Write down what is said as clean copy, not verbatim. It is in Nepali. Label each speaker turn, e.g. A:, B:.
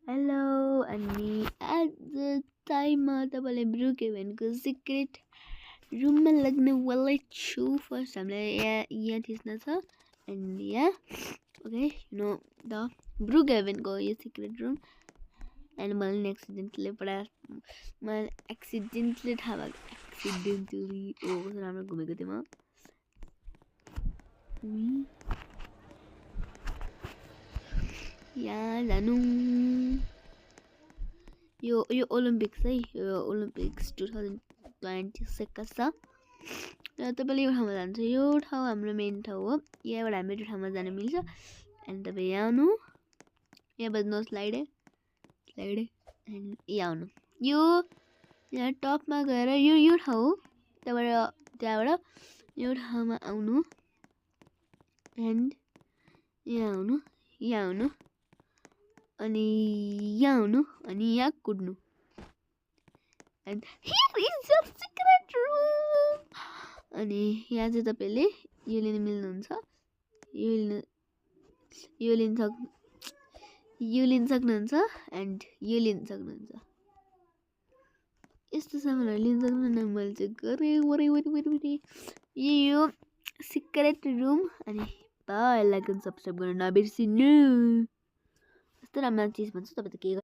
A: हेलो अनि आज टाइममा तपाईँलाई ब्रुकेभनको सिक्रेट रुममा लाग्नेवालै छु। फर्स्ट हामीलाई यहाँ थिच्न छ एन्ड यहाँ ओके नो द ब्रुकेभनको यो सिक्रेट रुम एन्ड मैले एक्सिडेन्टली थाहा भएको एक्सिडेन्टली कस्तो राम्रो घुमेको थिएँ म। यहाँ जानु यो ओलम्पिक्स है, यो ओलम्पिक्स 2026 छ र तपाईँले यो ठाउँमा जान्छ। यो ठाउँ हाम्रो मेन ठाउँ हो, यहाँबाट हामी त्यो ठाउँमा जान मिल्छ। एन्ड तपाईँ यहाँ आउनु, यहाँ बज्नु स्लाइड एन्ड यहाँ आउनु। यो यहाँ टपमा गएर यो ठाउँ हो, त्यहाँबाट यो ठाउँमा आउनु एन्ड यहाँ आउनु अनि यहाँ आउनु अनि यहाँ कुद्नु and here is your secret room. अनि यहाँ चाहिँ तपाईँले यो लिन मिल्नुहुन्छ, यो लिन सक्नुहुन्छ एन्ड यो लिन सक्नुहुन्छ। यस्तो सामानहरू लिन सक्नुहुन्न। मैले चाहिँ गरेँ वरि यो सिक्रेट रुम। अनि लाइक एन्ड सब्सक्राइब गर्न नबिर्सिनु। यस्तो राम्रो चिज भन्छु तपाईँ त के